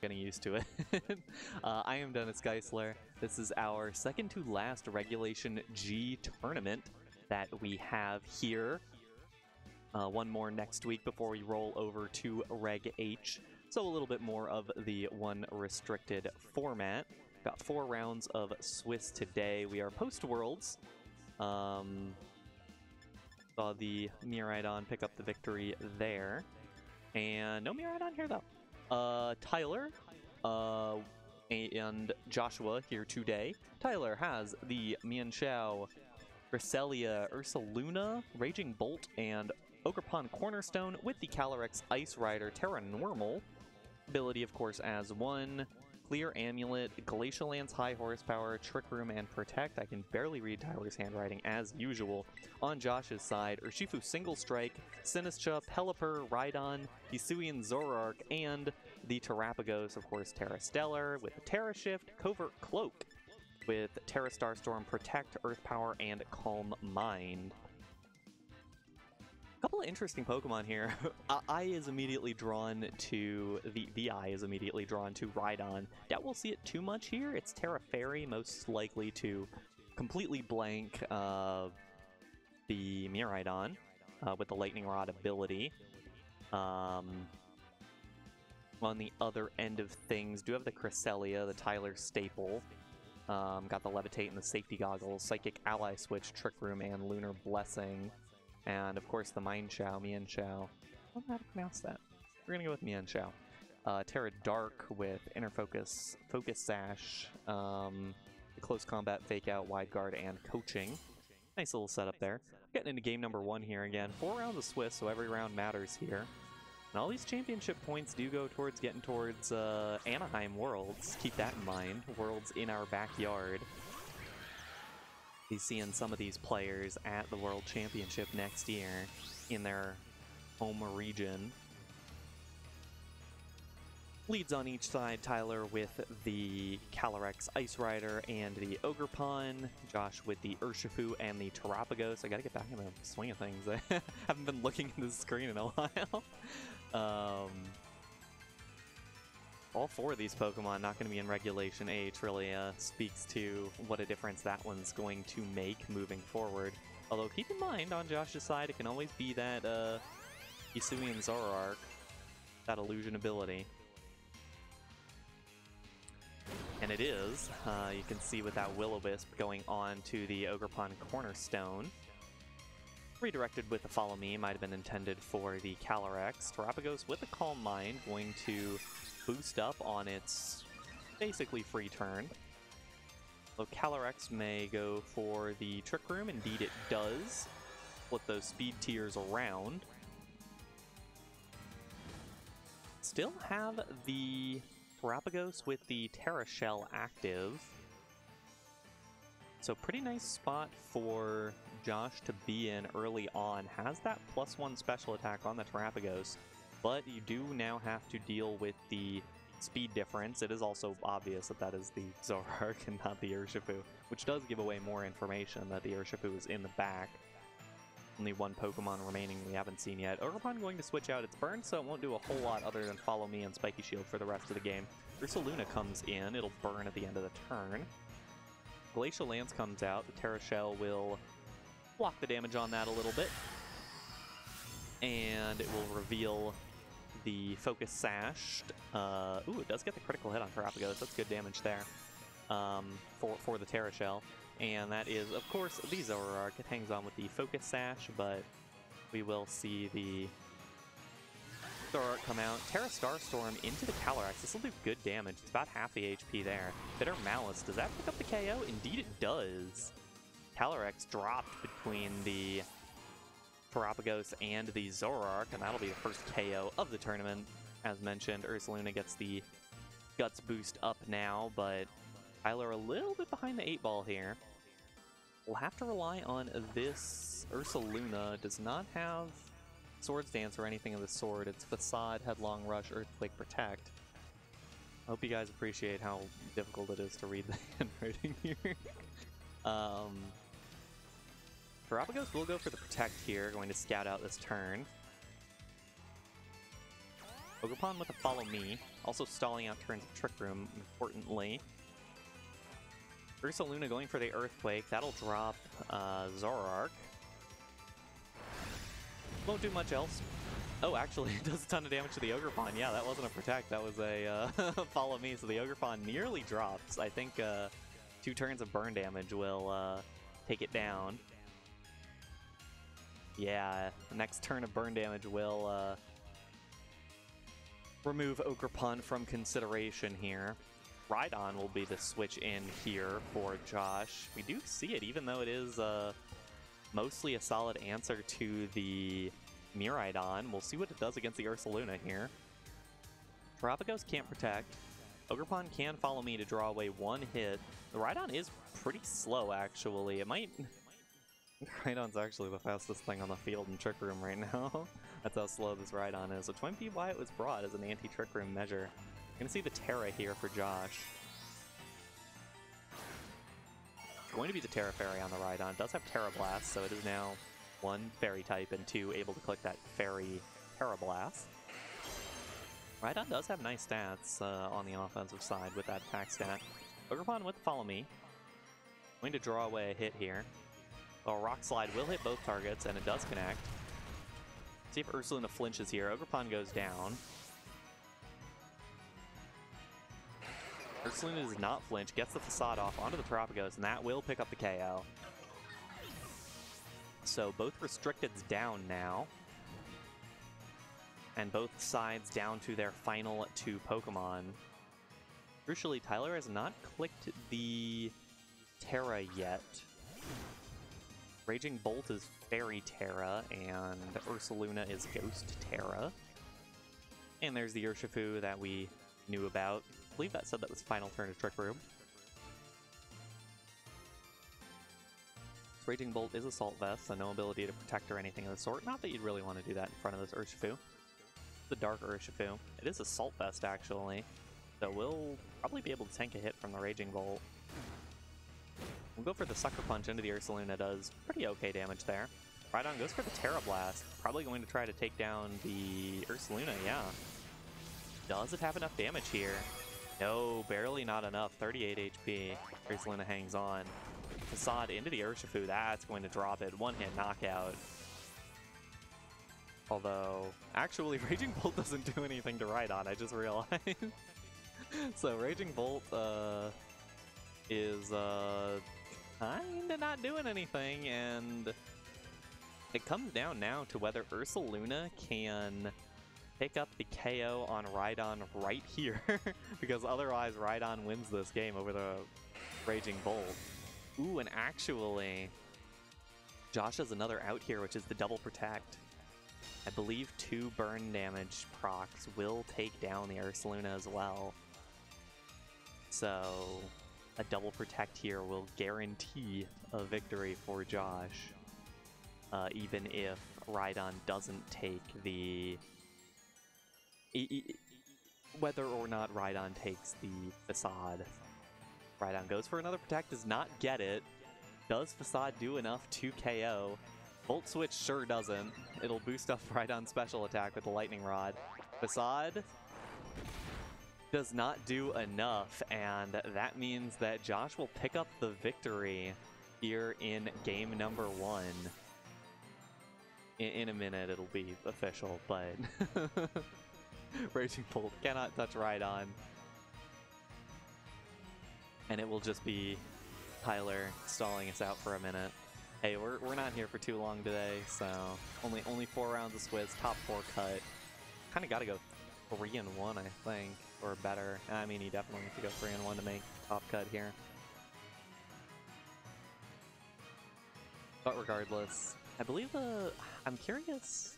Getting used to it. I am Dennis Geisler. This is our second to last Regulation G tournament that we have here. One more next week before we roll over to Reg H. So a little bit more of the one restricted format. Got 4 rounds of Swiss today. We are post-Worlds. Saw the Miraidon pick up the victory there. And no Miraidon here though. Tyler and Joshua here today. Tyler has the Mienshao, Cresselia, Ursaluna, Raging Bolt, and Ogerpon Cornerstone with the Calyrex Ice Rider Terra Normal. Ability, of course, as 1. Clear Amulet, Glacial Lance, High Horsepower, Trick Room, and Protect. I can barely read Tyler's handwriting as usual. On Josh's side, Urshifu Single Strike, Sinistcha, Pelipper, Rhydon, Hisuian Zoroark, and the Terrapagos, of course, Terra Stellar with the Terra Shift, Covert Cloak with Terra Starstorm, Protect, Earth Power, and Calm Mind. A couple of interesting Pokemon here. Eye is immediately drawn to the eye is immediately drawn to Rhydon. Doubt we'll see it too much here. It's Terra Fairy, most likely to completely blank the Miraidon with the Lightning Rod ability. On the other end of things, do have the Cresselia, the Tyler staple. Got the Levitate and the Safety Goggles, Psychic Ally Switch, Trick Room, and Lunar Blessing. And of course the Mienshao. I don't know how to pronounce that. We're gonna go with Mienshao. Terra Dark with Inner Focus, Focus Sash, the Close Combat, Fake Out, Wide Guard, and Coaching. Nice little setup there. Getting into game number 1 here again. 4 rounds of Swiss, so every round matters here. And all these championship points do go towards getting towards Anaheim Worlds. Keep that in mind. Worlds in our backyard. Be seeing some of these players at the World Championship next year in their home region. Leads on each side, Tyler with the Calyrex Ice Rider and the Ogerpon, Josh with the Urshifu and the Terrapagos. I gotta get back in the swing of things. I haven't been looking at the screen in a while. All 4 of these Pokemon not going to be in Regulation H really speaks to what a difference that one's going to make moving forward. Although keep in mind, on Josh's side, it can always be that Hisuian Zoroark, that illusion ability. And it is. You can see with that Will-O-Wisp going on to the Ogerpon Cornerstone. Redirected with the Follow Me, might have been intended for the Calyrex. Terrapagos with a Calm Mind, going to boost up on its basically free turn. So Calyrex may go for the Trick Room. Indeed it does. Flip those speed tiers around. Still have the Terrapagos with the Terra Shell active. So pretty nice spot for Josh to be in early on. Has that +1 special attack on the Terrapagos. But you do now have to deal with the speed difference. It is also obvious that that is the Zoroark and not the Urshifu, which does give away more information that the Urshifu is in the back. Only 1 Pokemon remaining we haven't seen yet. Ogerpon going to switch out its burn, so it won't do a whole lot other than Follow Me and Spiky Shield for the rest of the game. Ursaluna comes in, it'll burn at the end of the turn. Glacial Lance comes out, the Terra Shell will block the damage on that a little bit. And it will reveal the Focus Sash. Ooh, it does get the critical hit on Terrapagos. That's good damage there for the Terra Shell. And that is, of course, the Zoroark. It hangs on with the Focus Sash, but we will see the Zoroark come out. Terra Starstorm into the Calyrex. This will do good damage. It's about half the HP there. Bitter Malice. Does that pick up the KO? Indeed it does. Calyrex dropped between the Terrapagos and the Zoroark, and that'll be the first KO of the tournament. As mentioned, Ursaluna gets the Guts boost up now, but Tyler a little bit behind the 8-ball here. We'll have to rely on this. Ursaluna does not have Swords Dance or anything of the sort. It's Facade, Headlong Rush, Earthquake, Protect. I hope you guys appreciate how difficult it is to read the handwriting here. Terrapagos will go for the Protect here, going to scout out this turn. Ogerpon with a Follow Me, also stalling out turns of Trick Room, importantly. Ursaluna going for the Earthquake, that'll drop Zoroark. Won't do much else. Oh, actually, it does a ton of damage to the Ogerpon. Yeah, that wasn't a Protect, that was a Follow Me, so the Ogerpon nearly drops. I think 2 turns of burn damage will take it down. Yeah, the next turn of burn damage will remove Ogerpon from consideration here. Rhydon will be the switch in here for Josh. We do see it, even though it is mostly a solid answer to the Miraidon. We'll see what it does against the Ursaluna here. Terapagos can't protect. Ogerpon can Follow Me to draw away 1 hit. The Rhydon is pretty slow, actually. It might... Rhydon's actually the fastest thing on the field in Trick Room right now. That's how slow this Rhydon is. So it might be why it was brought as an anti-Trick Room measure. Gonna see the Terra here for Josh. Going to be the Terra Fairy on the Rhydon. It does have Terra Blast, so it is now 1 Fairy type and 2 able to click that Fairy Terra Blast. Rhydon does have nice stats on the offensive side with that attack stat. Ogerpon with Follow Me. Going to draw away a hit here. Well, Rock Slide will hit both targets, and it does connect. See if Ursaluna flinches here. Ogerpon goes down. Ursaluna does not flinch, gets the Facade off onto the Terapagos, and that will pick up the KO. So both Restricteds down now. And both sides down to their final 2 Pokemon. Crucially, Tyler has not clicked the Terra yet. Raging Bolt is Fairy Terra, and Ursaluna is Ghost Terra. And there's the Urshifu that we knew about. I believe that said that was final turn of Trick Room. Raging Bolt is Assault Vest, so no ability to protect or anything of the sort. Not that you'd really want to do that in front of this Urshifu. The Dark Urshifu. It is Assault Vest, actually. So we'll probably be able to tank a hit from the Raging Bolt. We'll go for the Sucker Punch into the Ursaluna. Does pretty okay damage there. Rhydon goes for the Terra Blast. Probably going to try to take down the Ursaluna, yeah. Does it have enough damage here? No, barely not enough. 38 HP. Ursaluna hangs on. Facade into the Urshifu. That's going to drop it. 1-hit knockout. Although, actually, Raging Bolt doesn't do anything to Rhydon, I just realized. So, Raging Bolt is kinda not doing anything, and it comes down now to whether Ursaluna can pick up the KO on Rhydon right here, because otherwise Rhydon wins this game over the Raging Bolt. Ooh, and actually, Josh has another out here, which is the Double Protect. I believe 2 burn damage procs will take down the Ursaluna as well. So, a Double Protect here will guarantee a victory for Josh, even if Rhydon doesn't take the... whether or not Rhydon takes the Facade. Rhydon goes for another Protect, does not get it. Does Facade do enough to KO? Volt Switch sure doesn't. It'll boost up Rhydon's special attack with the Lightning Rod. Facade does not do enough, and that means that Josh will pick up the victory here in game number 1. In a minute it'll be official, but Raging Bolt cannot touch Rhydon. And it will just be Tyler stalling us out for a minute. Hey, we're not here for too long today, so only 4 rounds of Swizz, top 4 cut. Kind of got to go 3-1, I think, or better. I mean, you definitely need to go 3-1 to make top cut here. But regardless, I believe I'm curious.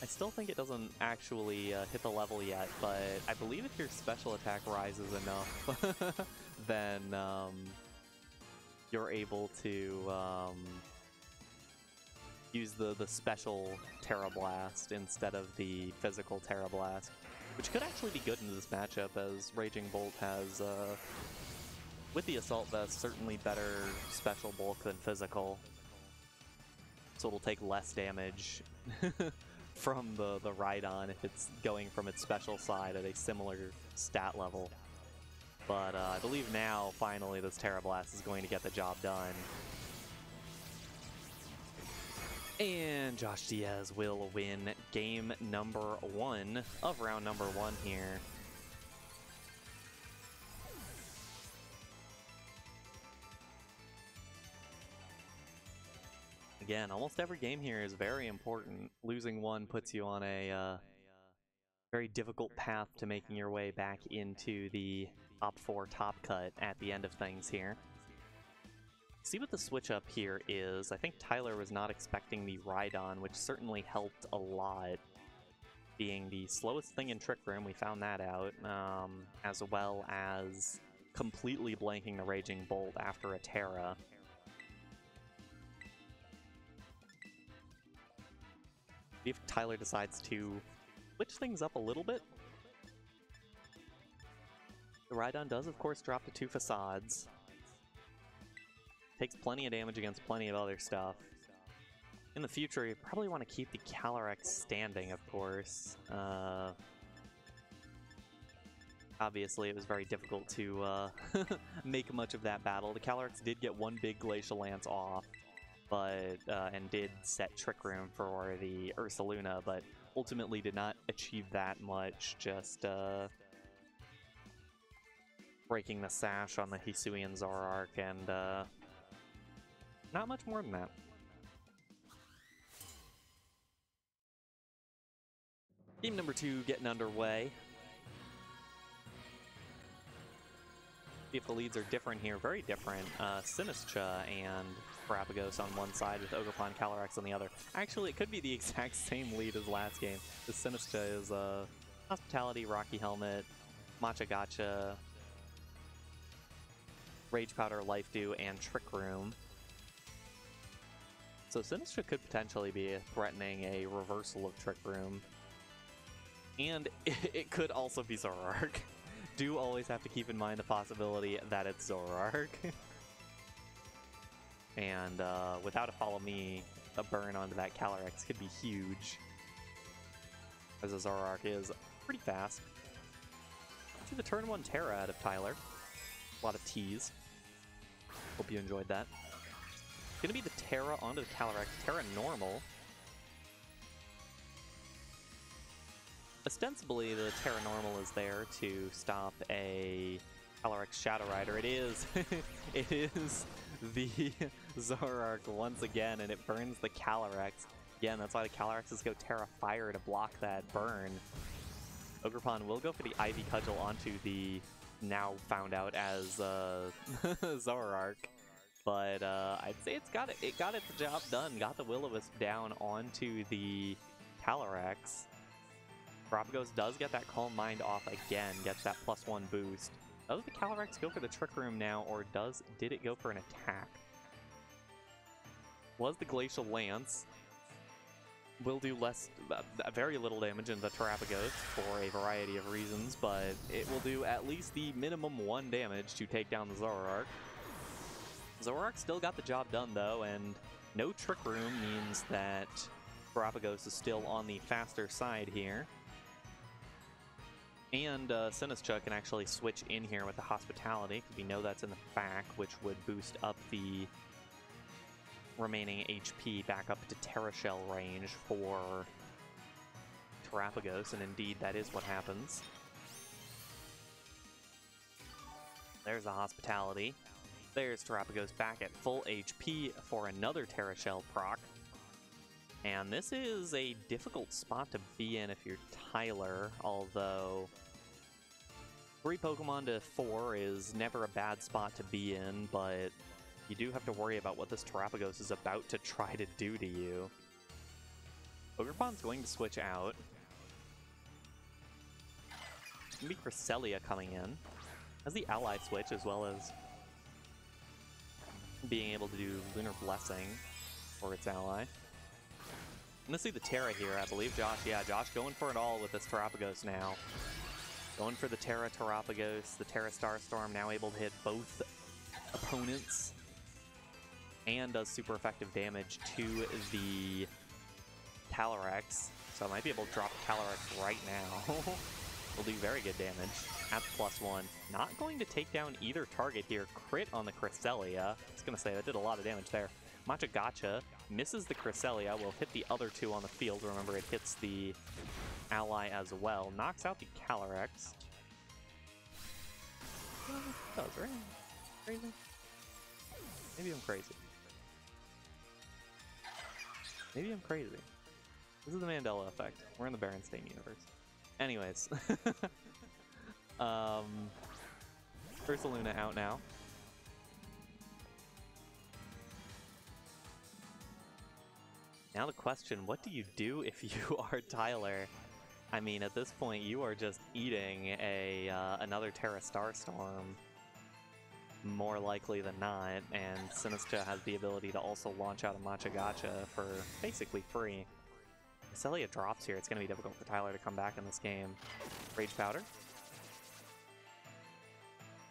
I still think it doesn't actually hit the level yet, but I believe if your special attack rises enough, then you're able to use the special Terra Blast instead of the physical Terra Blast, which could actually be good in this matchup, as Raging Bolt has, with the Assault Vest, certainly better special bulk than physical. So it'll take less damage from the Rhydon if it's going from its special side at a similar stat level. But I believe now, finally, this Terra Blast is going to get the job done. And Josh Diaz will win game number 1 of round number 1 here. Again, almost every game here is very important. Losing one puts you on a very difficult path to making your way back into the top 4 top cut at the end of things here. See what the switch up here is. I think Tyler was not expecting the Rhydon, which certainly helped a lot. Being the slowest thing in Trick Room, we found that out, as well as completely blanking the Raging Bolt after a Terra. If Tyler decides to switch things up a little bit. The Rhydon does, of course, drop to 2 Facades. Takes plenty of damage against plenty of other stuff. In the future, you probably want to keep the Calyrex standing, of course. Obviously, it was very difficult to make much of that battle. The Calyrex did get one big Glacial Lance off, but and did set Trick Room for the Ursaluna, but ultimately did not achieve that much, just breaking the sash on the Hisuian Zoroark, and not much more than that. Game number 2 getting underway. See if the leads are different here. Very different. Sinistcha and Terrapagos on one side with Ogerpon Calyrex on the other. Actually, it could be the exact same lead as last game. The Sinistcha is Hospitality, Rocky Helmet, Matcha Gotcha, Rage Powder, Life Dew, and Trick Room. So Sinistcha could potentially be threatening a reversal of Trick Room. And it could also be Zoroark. Do always have to keep in mind the possibility that it's Zoroark. And without a Follow Me, a burn onto that Calyrex could be huge, as a Zoroark is pretty fast. See the turn 1 Terra out of Tyler. A lot of tease. Hope you enjoyed that. Gonna be the Terra onto the Calyrex. Terra normal. Ostensibly, the Terra normal is there to stop a Calyrex Shadow Rider. It is, it is the Zoroark once again, and it burns the Calyrex. Again, that's why the Calyrex go Terra Fire to block that burn. Ogerpon will go for the Ivy Cudgel onto the now found out as Zoroark. But I'd say it got its job done. Got the Will-O-Wisp down onto the Calyrex. Terrapagos does get that Calm Mind off again, gets that +1 boost. Does the Calyrex go for the Trick Room now, or did it go for an attack? Was the Glacial Lance. Will do very little damage in the Terrapagos for a variety of reasons, but it will do at least the minimum 1 damage to take down the Zoroark. Zoroark still got the job done, though, and no Trick Room means that Terrapagos is still on the faster side here. And Sinistcha can actually switch in here with the Hospitality, because we know that's in the back, which would boost up the remaining HP back up to Terra Shell range for Terrapagos, and indeed that is what happens. There's the Hospitality. There's Terrapagos back at full HP for another Terra Shell proc. And this is a difficult spot to be in if you're Tyler, although 3 Pokemon to 4 is never a bad spot to be in, but you do have to worry about what this Terrapagos is about to try to do to you. Ogerpon's going to switch out. It's going to be Cresselia coming in. Has the Ally switch, as well as being able to do Lunar Blessing for its ally. I'm gonna see the Terra here, I believe. Josh, yeah, Josh going for it all with this Terrapagos now. Going for the Terra Terrapagos, the Terra Starstorm, now able to hit both opponents. And does super effective damage to the Calyrex, so I might be able to drop Calyrex right now. Will do very good damage at +1. Not going to take down either target here. Crit on the Cresselia. I was going to say that did a lot of damage there. Machagacha misses the Cresselia. Will hit the other two on the field. Remember, it hits the ally as well. Knocks out the Calyrex. That was right. Crazy. Maybe I'm crazy. Maybe I'm crazy. This is the Mandela effect. We're in the Berenstain universe. Anyways. Ursaluna out now. Now the question, what do you do if you are Tyler? I mean, at this point, you are just eating another Terra Starstorm, more likely than not, and Sinistcha has the ability to also launch out a Machagacha for basically free. Celia drops here. It's going to be difficult for Tyler to come back in this game. Rage Powder.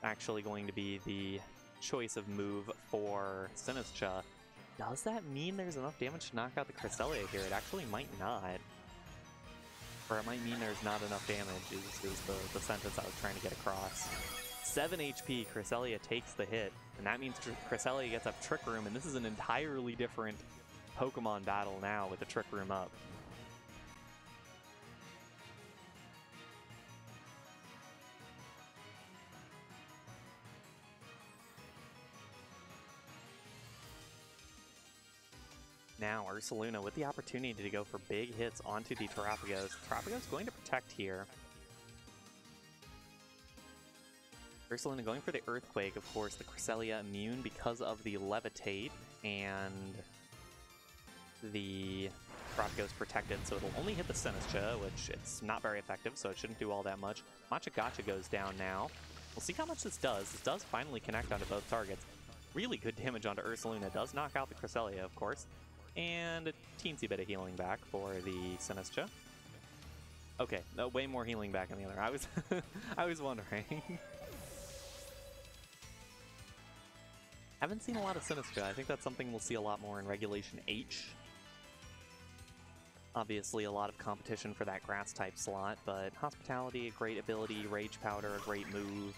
Actually going to be the choice of move for Sinistcha. Does that mean there's enough damage to knock out the Cresselia here? It actually might not. Or it might mean there's not enough damage, is the sentence I was trying to get across. 7 HP, Cresselia takes the hit, and that means Cresselia gets up Trick Room, and this is an entirely different Pokemon battle now with the Trick Room up. Now, Ursaluna with the opportunity to go for big hits onto the Terrapagos. Terrapagos going to protect here. Ursaluna going for the Earthquake, of course. The Cresselia immune because of the Levitate, and the Terrapagos protected, so it'll only hit the Sinistcha, which it's not very effective, so it shouldn't do all that much. Machagacha goes down now. We'll see how much this does. This does finally connect onto both targets. Really good damage onto Ursaluna. Does knock out the Cresselia, of course. And a teensy bit of healing back for the Sinistcha. Okay, no, way more healing back on the other. I was wondering. Haven't seen a lot of Sinistcha. I think that's something we'll see a lot more in Regulation H. Obviously, a lot of competition for that grass type slot, but Hospitality, a great ability. Rage Powder, a great move.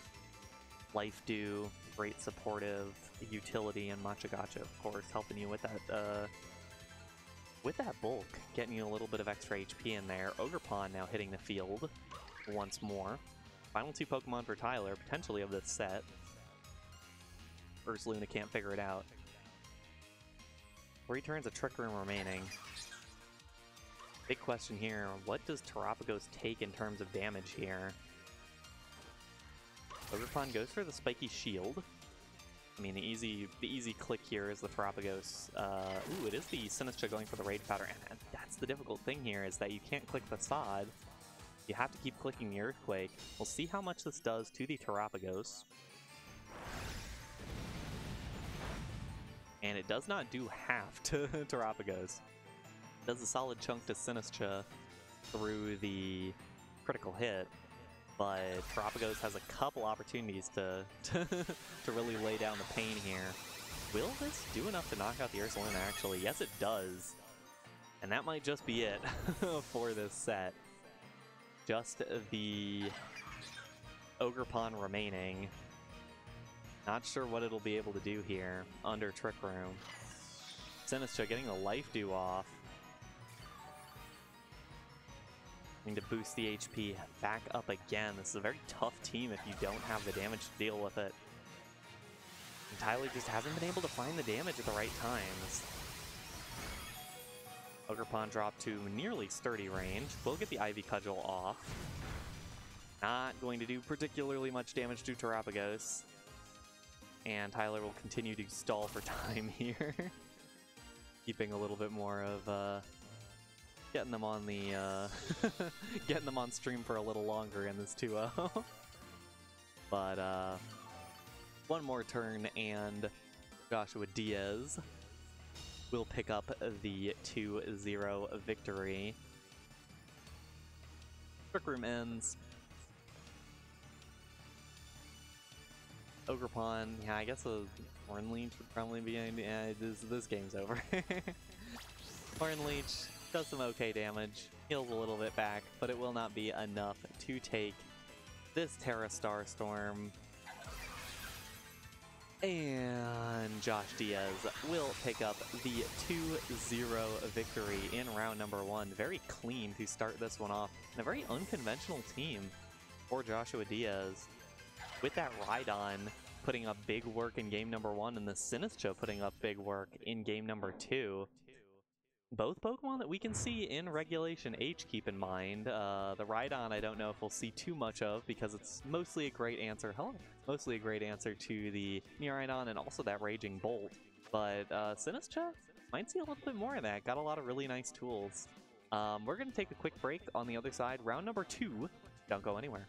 Life Dew, great supportive utility, and Machagacha, of course, helping you with that bulk, getting you a little bit of extra HP in there. Ogerpon now hitting the field once more. Final two Pokemon for Tyler, potentially of this set. Ursaluna can't figure it out. 3 turns of Trick Room remaining. Big question here, what does Terrapagos take in terms of damage here? Ogerpon goes for the Spiky Shield. I mean, the easy click here is the Terrapagos. Ooh, it is the Sinistcha going for the Rage Powder, and that's the difficult thing here, is that you can't click Facade. You have to keep clicking the Earthquake. We'll see how much this does to the Terrapagos. And it does not do half to Terrapagos. It does a solid chunk to Sinistcha through the critical hit. But Terrapagos has a couple opportunities to really lay down the pain here. Will this do enough to knock out the Ursaluna, actually? Yes, it does. And that might just be it for this set. Just the Ogerpon remaining. Not sure what it'll be able to do here under Trick Room. Sinistcha getting the Life Dew off. To boost the HP back up again. This is a very tough team if you don't have the damage to deal with it. And Tyler just hasn't been able to find the damage at the right times. Ogerpon dropped to nearly sturdy range. We'll get the Ivy Cudgel off. Not going to do particularly much damage to Terrapagos. And Tyler will continue to stall for time here. Keeping a little bit more of getting them on the getting them on stream for a little longer in this 2-0. But one more turn and Joshua Diaz will pick up the 2-0 victory. Trick Room ends. Ogerpon, yeah, I guess a Horn Leech would probably be, yeah, this game's over. Horn Leech does some okay damage, heals a little bit back, but it will not be enough to take this Terra Starstorm. And Josh Diaz will pick up the 2-0 victory in round number 1. Very clean to start this one off. And a very unconventional team for Joshua Diaz. With that Rhydon putting up big work in game number 1 and the Sinistcha putting up big work in game number 2. Both Pokemon that we can see in Regulation H, keep in mind. The Rhydon I don't know if we'll see too much of because it's mostly a great answer. Mostly a great answer to the Miraidon and also that Raging Bolt. But Sinistcha might see a little bit more of that. Got a lot of really nice tools. We're going to take a quick break on the other side. Round number 2. Don't go anywhere.